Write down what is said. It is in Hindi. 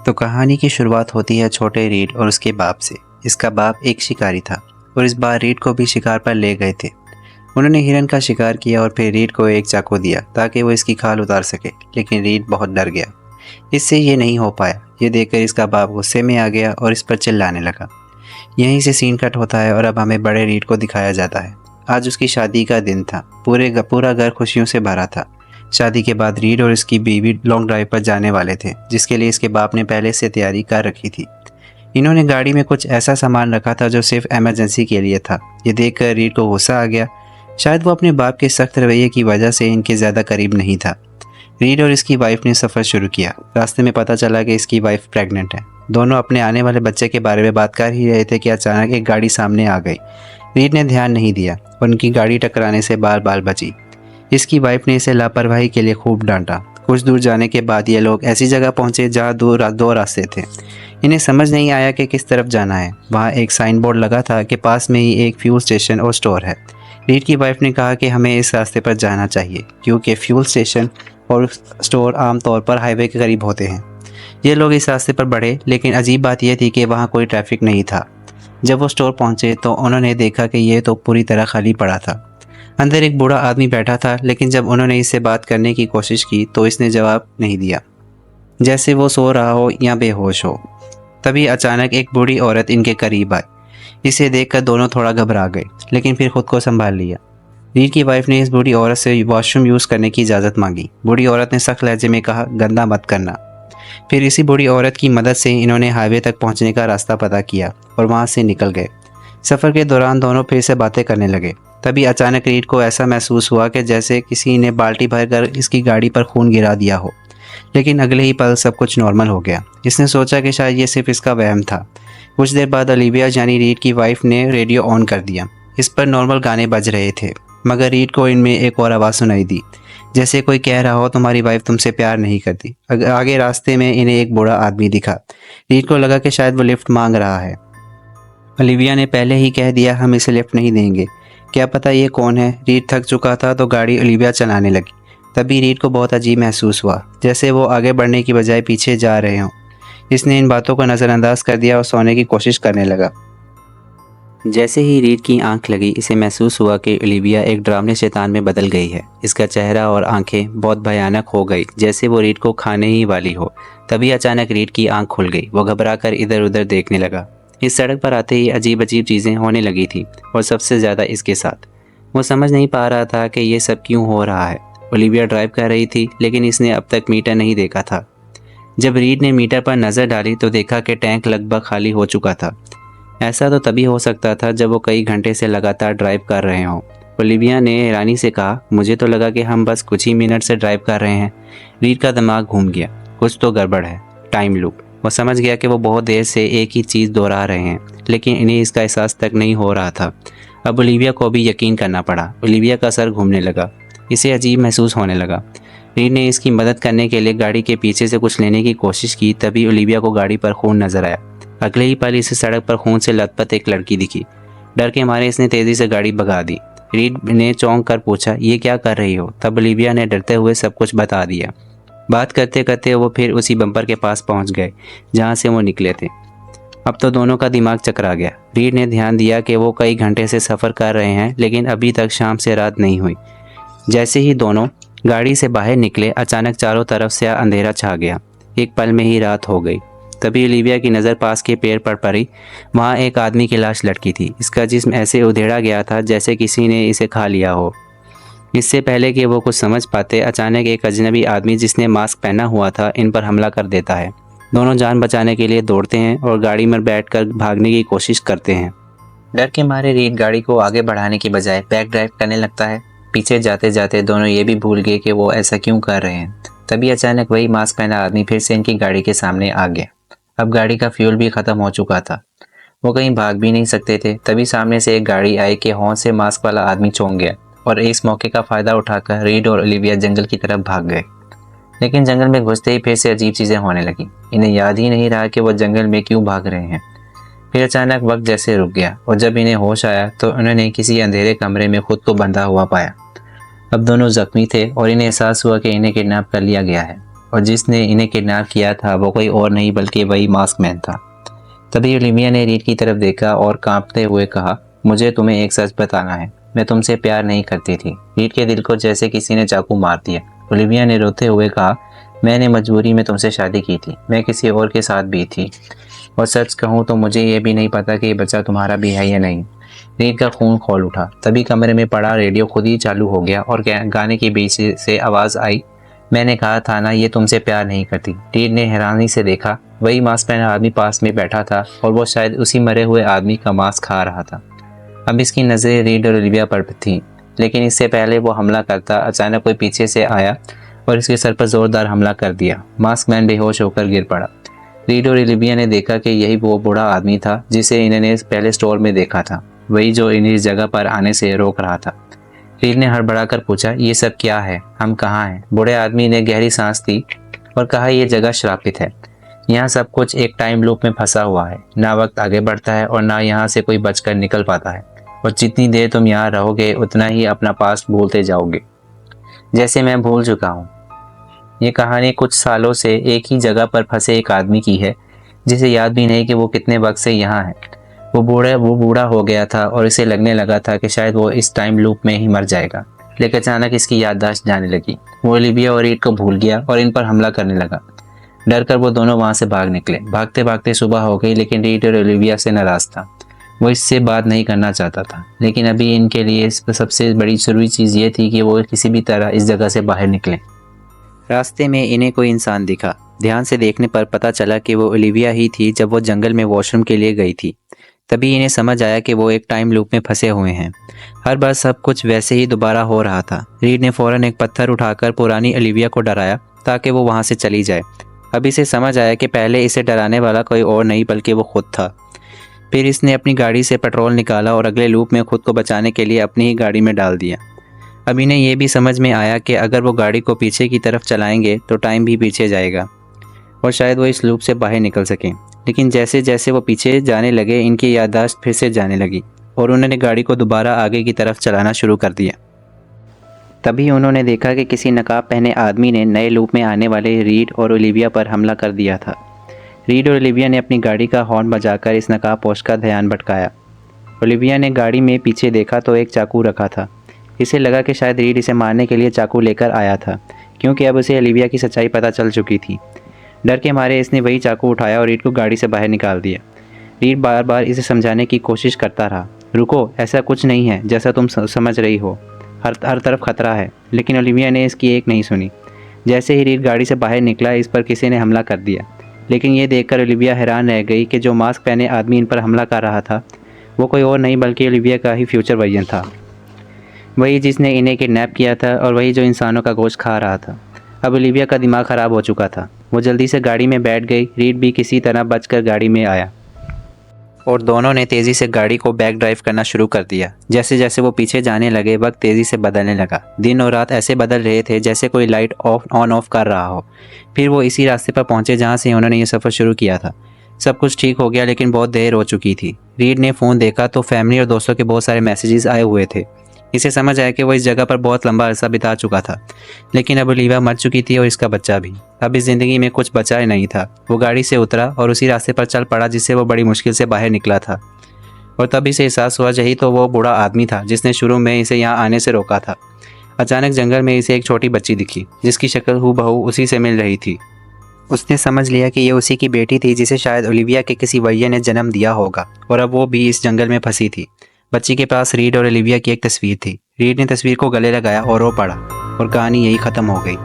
तो कहानी की शुरुआत होती है छोटे रीड और उसके बाप से। इसका बाप एक शिकारी था और इस बार रीड को भी शिकार पर ले गए थे। उन्होंने हिरन का शिकार किया और फिर रीड को एक चाकू दिया ताकि वो इसकी खाल उतार सके, लेकिन रीड बहुत डर गया। इससे ये नहीं हो पाया। ये देखकर इसका बाप गुस्से में आ गया और इस पर चिल्लाने लगा। यहीं से सीन कट होता है और अब हमें बड़े रीड को दिखाया जाता है। आज उसकी शादी का दिन था। पूरा घर खुशियों से भरा था। शादी के बाद रीड और इसकी बीवी लॉन्ग ड्राइव पर जाने वाले थे, जिसके लिए इसके बाप ने पहले से तैयारी कर रखी थी। इन्होंने गाड़ी में कुछ ऐसा सामान रखा था जो सिर्फ इमरजेंसी के लिए था। ये देखकर रीड को गुस्सा आ गया। शायद वो अपने बाप के सख्त रवैये की वजह से इनके ज़्यादा करीब नहीं था। रीड और इसकी वाइफ ने सफ़र शुरू किया। रास्ते में पता चला कि इसकी वाइफ प्रेग्नेंट है। दोनों अपने आने वाले बच्चे के बारे में बात कर ही रहे थे कि अचानक एक गाड़ी सामने आ गई। रीड ने ध्यान नहीं दिया। उनकी गाड़ी टकराने से बाल बाल बची। इसकी वाइफ ने इसे लापरवाही के लिए खूब डांटा। कुछ दूर जाने के बाद ये लोग ऐसी जगह पहुंचे जहां दो रास्ते थे। इन्हें समझ नहीं आया कि किस तरफ जाना है। वहां एक साइन बोर्ड लगा था कि पास में ही एक फ्यूल स्टेशन और स्टोर है। रीड की वाइफ ने कहा कि हमें इस रास्ते पर जाना चाहिए क्योंकि फ्यूल स्टेशन और स्टोर आमतौर पर हाईवे के करीब होते हैं। ये लोग इस रास्ते पर बढ़े, लेकिन अजीब बात यह थी कि वहाँ कोई ट्रैफिक नहीं था। जब वो स्टोर पहुँचे तो उन्होंने देखा कि यह तो पूरी तरह खाली पड़ा था। अंदर एक बूढ़ा आदमी बैठा था, लेकिन जब उन्होंने इससे बात करने की कोशिश की तो इसने जवाब नहीं दिया, जैसे वो सो रहा हो या बेहोश हो। तभी अचानक एक बूढ़ी औरत इनके करीब आई। इसे देखकर दोनों थोड़ा घबरा गए, लेकिन फिर खुद को संभाल लिया। रीड की वाइफ ने इस बूढ़ी औरत से वॉशरूम यूज़ करने की इजाज़त मांगी। बूढ़ी औरत ने सख्त लहजे में कहा, गंदा मत करना। फिर इसी बूढ़ी औरत की मदद से इन्होंने हाईवे तक पहुंचने का रास्ता पता किया और वहां से निकल गए। सफ़र के दौरान दोनों फिर से बातें करने लगे। तभी अचानक रीड को ऐसा महसूस हुआ कि जैसे किसी ने बाल्टी भरकर इसकी गाड़ी पर खून गिरा दिया हो, लेकिन अगले ही पल सब कुछ नॉर्मल हो गया। इसने सोचा कि शायद ये सिर्फ इसका वहम था। कुछ देर बाद ओलिविया यानी रीड की वाइफ ने रेडियो ऑन कर दिया। इस पर नॉर्मल गाने बज रहे थे, मगर रीड को इनमें एक और आवाज़ सुनाई दी, जैसे कोई कह रहा हो तुम्हारी वाइफ तुमसे प्यार नहीं करती। आगे रास्ते में इन्हें एक बूढ़ा आदमी दिखा। रीड को लगा कि शायद वो लिफ्ट मांग रहा है। ओलिविया ने पहले ही कह दिया हम इसे लिफ्ट नहीं देंगे। क्या पता ये कौन है। रीड थक चुका था तो गाड़ी ओलिविया चलाने लगी। तभी रीड को बहुत अजीब महसूस हुआ, जैसे वो आगे बढ़ने की बजाय पीछे जा रहे हों। इसने इन बातों को नज़रअंदाज कर दिया और सोने की कोशिश करने लगा। जैसे ही रीड की आंख लगी, इसे महसूस हुआ कि ओलिविया एक डरावने शैतान में बदल गई है। इसका चेहरा और आंखें बहुत भयानक हो गई, जैसे वो रीड को खाने ही वाली हो। तभी अचानक रीड की आंख खुल गई। वो घबराकर इधर उधर देखने लगा। इस सड़क पर आते ही अजीब अजीब चीज़ें होने लगी थी, और सबसे ज़्यादा इसके साथ। वो समझ नहीं पा रहा था कि ये सब क्यों हो रहा है। ओलिविया ड्राइव कर रही थी, लेकिन इसने अब तक मीटर नहीं देखा था। जब रीड ने मीटर पर नज़र डाली तो देखा कि टैंक लगभग खाली हो चुका था। ऐसा तो तभी हो सकता था जब वो कई घंटे से लगातार ड्राइव कर रहे हों। ओलिविया ने हैरानी से कहा, मुझे तो लगा कि हम बस कुछ ही मिनट से ड्राइव कर रहे हैं। रीड का दिमाग घूम गया। कुछ तो गड़बड़ है। Time loop. वो समझ गया कि वो बहुत देर से एक ही चीज़ दोहरा रहे हैं, लेकिन इन्हें इसका एहसास तक नहीं हो रहा था। अब ओलिविया को भी यकीन करना पड़ा। ओलिविया का सर घूमने लगा। इसे अजीब महसूस होने लगा। रीड ने इसकी मदद करने के लिए गाड़ी के पीछे से कुछ लेने की कोशिश की। तभी ओलिविया को गाड़ी पर खून नजर आया। अगले ही पल इसे सड़क पर खून से लथपथ एक लड़की दिखी। डर के मारे इसने तेज़ी से गाड़ी भगा दी। रीड ने चौंक कर पूछा, ये क्या कर रही हो? तब ओलिविया ने डरते हुए सब कुछ बता दिया। बात करते करते वो फिर उसी बम्पर के पास पहुंच गए जहां से वो निकले थे। अब तो दोनों का दिमाग चकरा गया। रीड ने ध्यान दिया कि वो कई घंटे से सफ़र कर रहे हैं, लेकिन अभी तक शाम से रात नहीं हुई। जैसे ही दोनों गाड़ी से बाहर निकले, अचानक चारों तरफ से अंधेरा छा गया। एक पल में ही रात हो गई। तभी ओलिविया की नज़र पास के पेड़ पर पड़ी। वहाँ एक आदमी की लाश लटकी थी। इसका जिस्म ऐसे उधेड़ा गया था जैसे किसी ने इसे खा लिया हो। इससे पहले कि वो कुछ समझ पाते, अचानक एक अजनबी आदमी जिसने मास्क पहना हुआ था इन पर हमला कर देता है। दोनों जान बचाने के लिए दौड़ते हैं और गाड़ी में बैठकर भागने की कोशिश करते हैं। डर के मारे रीड गाड़ी को आगे बढ़ाने की बजाय बैक ड्राइव करने लगता है। पीछे जाते जाते दोनों ये भी भूल गए कि वो ऐसा क्यों कर रहे हैं। तभी अचानक वही मास्क पहना आदमी फिर से इनकी गाड़ी के सामने आ गया। अब गाड़ी का फ्यूल भी ख़त्म हो चुका था। वो कहीं भाग भी नहीं सकते थे। तभी सामने से एक गाड़ी आई कि हॉर्न से मास्क वाला आदमी चौंक गया और इस मौके का फ़ायदा उठाकर रीड और ओलिविया जंगल की तरफ भाग गए। लेकिन जंगल में घुसते ही फिर से अजीब चीज़ें होने लगी। इन्हें याद ही नहीं रहा कि वो जंगल में क्यों भाग रहे हैं। फिर अचानक वक्त जैसे रुक गया और जब इन्हें होश आया तो उन्होंने किसी अंधेरे कमरे में खुद को बंधा हुआ पाया। अब दोनों जख्मी थे और इन्हें एहसास हुआ कि इन्हें किडनैप कर लिया गया है। और जिसने इन्हें किडनैप किया था वो कोई और नहीं बल्कि वही मास्कमैन था। तभी ओलिविया ने रीड की तरफ देखा और कांपते हुए कहा, मुझे तुम्हें एक सच बताना है, मैं तुमसे प्यार नहीं करती थी। रीड के दिल को जैसे किसी ने चाकू मार दिया। ओलिविया ने रोते हुए कहा, मैंने मजबूरी में तुमसे शादी की थी, मैं किसी और के साथ भी थी, और सच कहूँ तो मुझे ये भी नहीं पता कि ये बच्चा तुम्हारा भी है या नहीं। रीड का खून खौल उठा। तभी कमरे में पड़ा रेडियो खुद ही चालू हो गया और गाने के बीच से आवाज़ आई, मैंने कहा था ना ये तुमसे प्यार नहीं करती। रीड ने हैरानी से देखा, वही मास्क पहना आदमी पास में बैठा था और वो शायद उसी मरे हुए आदमी का मांस खा रहा था। अब इसकी नज़रें रीड और ओलिविया पर थी, लेकिन इससे पहले वो हमला करता अचानक कोई पीछे से आया और इसके सर पर जोरदार हमला कर दिया। मास्क मैन बेहोश होकर गिर पड़ा। रीड और ओलिविया ने देखा कि यही वो बूढ़ा आदमी था जिसे इन्होंने पहले स्टोर में देखा था, वही जो इन्हें इस जगह पर आने से रोक रहा था। रीड ने हड़बड़ाकर पूछा, ये सब क्या है, हम कहाँ हैं? बूढ़े आदमी ने गहरी सांस ली और कहा, यह जगह श्रापित है, यहाँ सब कुछ एक टाइम लूप में फंसा हुआ है, ना वक्त आगे बढ़ता है और ना यहाँ से कोई बचकर निकल पाता है, और जितनी देर तुम यहाँ रहोगे उतना ही अपना पास्ट भूलते जाओगे, जैसे मैं भूल चुका हूँ। ये कहानी कुछ सालों से एक ही जगह पर फंसे एक आदमी की है जिसे याद भी नहीं कि वो कितने वक्त से यहाँ है। वो बूढ़ा हो गया था और इसे लगने लगा था कि शायद वो इस टाइम लूप में ही मर जाएगा, लेकिन अचानक इसकी याददाश्त जाने लगी। वो ओलिविया और रीड को भूल गया और इन पर हमला करने लगा। डर कर वो दोनों वहाँ से भाग निकले। भागते भागते सुबह हो गई, लेकिन रीड और ओलिविया से नाराज था। वो इससे बात नहीं करना चाहता था, लेकिन अभी इनके लिए सबसे बड़ी ज़रूरी चीज़ ये थी कि वो किसी भी तरह इस जगह से बाहर निकलें। रास्ते में इन्हें कोई इंसान दिखा। ध्यान से देखने पर पता चला कि वो ओलिविया ही थी जब वो जंगल में वॉशरूम के लिए गई थी। तभी इन्हें समझ आया कि वो एक टाइम लूप में फंसे हुए हैं। हर बार सब कुछ वैसे ही दोबारा हो रहा था। रीड ने फ़ौरन एक पत्थर उठाकर पुरानी ओलिविया को डराया ताकि वो वहाँ से चली जाए। अब इसे समझ आया कि पहले इसे डराने वाला कोई और नहीं बल्कि वो खुद था। फिर इसने अपनी गाड़ी से पेट्रोल निकाला और अगले लूप में खुद को बचाने के लिए अपनी ही गाड़ी में डाल दिया। अब इन्हें यह भी समझ में आया कि अगर वो गाड़ी को पीछे की तरफ चलाएंगे तो टाइम भी पीछे जाएगा और शायद वो इस लूप से बाहर निकल सकें। लेकिन जैसे जैसे वो पीछे जाने लगे, इनकी याददाश्त फिर से जाने लगी और उन्होंने गाड़ी को दोबारा आगे की तरफ चलाना शुरू कर दिया। तभी उन्होंने देखा कि किसी नकाब पहने आदमी ने नए लूप में आने वाले रीड और ओलिविया पर हमला कर दिया था। रीड और ओलिविया ने अपनी गाड़ी का हॉर्न बजाकर इस नकाबपोश का ध्यान भटकाया। ओलिविया ने गाड़ी में पीछे देखा तो एक चाकू रखा था। इसे लगा कि शायद रीड इसे मारने के लिए चाकू लेकर आया था, क्योंकि अब उसे ओलिविया की सच्चाई पता चल चुकी थी। डर के मारे इसने वही चाकू उठाया और रीड को गाड़ी से बाहर निकाल दिया। रीड बार बार इसे समझाने की कोशिश करता रहा, रुको, ऐसा कुछ नहीं है जैसा तुम समझ रही हो, हर तरफ खतरा है। लेकिन ओलिविया ने इसकी एक नहीं सुनी। जैसे ही रीड गाड़ी से बाहर निकला, इस पर किसी ने हमला कर दिया। लेकिन ये देखकर ओलिविया हैरान रह गई कि जो मास्क पहने आदमी इन पर हमला कर रहा था वो कोई और नहीं बल्कि ओलिविया का ही फ्यूचर वर्जन था, वही जिसने इन्हें किडनैप किया था और वही जो इंसानों का गोश्त खा रहा था। अब ओलिविया का दिमाग ख़राब हो चुका था। वो जल्दी से गाड़ी में बैठ गई। रीड भी किसी तरह बचकर गाड़ी में आया और दोनों ने तेज़ी से गाड़ी को बैक ड्राइव करना शुरू कर दिया। जैसे जैसे वो पीछे जाने लगे, वक्त तेज़ी से बदलने लगा। दिन और रात ऐसे बदल रहे थे जैसे कोई लाइट ऑन ऑफ कर रहा हो। फिर वो इसी रास्ते पर पहुंचे जहां से उन्होंने ये सफ़र शुरू किया था। सब कुछ ठीक हो गया, लेकिन बहुत देर हो चुकी थी। रीड ने फ़ोन देखा तो फैमिली और दोस्तों के बहुत सारे मैसेजेस आए हुए थे। इसे समझ आया कि वो इस जगह पर बहुत लंबा अरसा बिता चुका था, लेकिन अब ओलिविया मर चुकी थी और इसका बच्चा भी। अब इस ज़िंदगी में कुछ बचा ही नहीं था। वो गाड़ी से उतरा और उसी रास्ते पर चल पड़ा जिससे वो बड़ी मुश्किल से बाहर निकला था। और तब इसे एहसास हुआ यही तो वो बूढ़ा आदमी था जिसने शुरू में इसे यहाँ आने से रोका था। अचानक जंगल में इसे एक छोटी बच्ची दिखी जिसकी शक्ल हूबहू उसी से मिल रही थी। उसने समझ लिया कि ये उसी की बेटी थी जिसे शायद ओलिविया के किसी वैया ने जन्म दिया होगा, और अब वो भी इस जंगल में फंसी थी। बच्ची के पास रीड और ओलिविया की एक तस्वीर थी। रीड ने तस्वीर को गले लगाया और रो पड़ा और कहानी यही ख़त्म हो गई।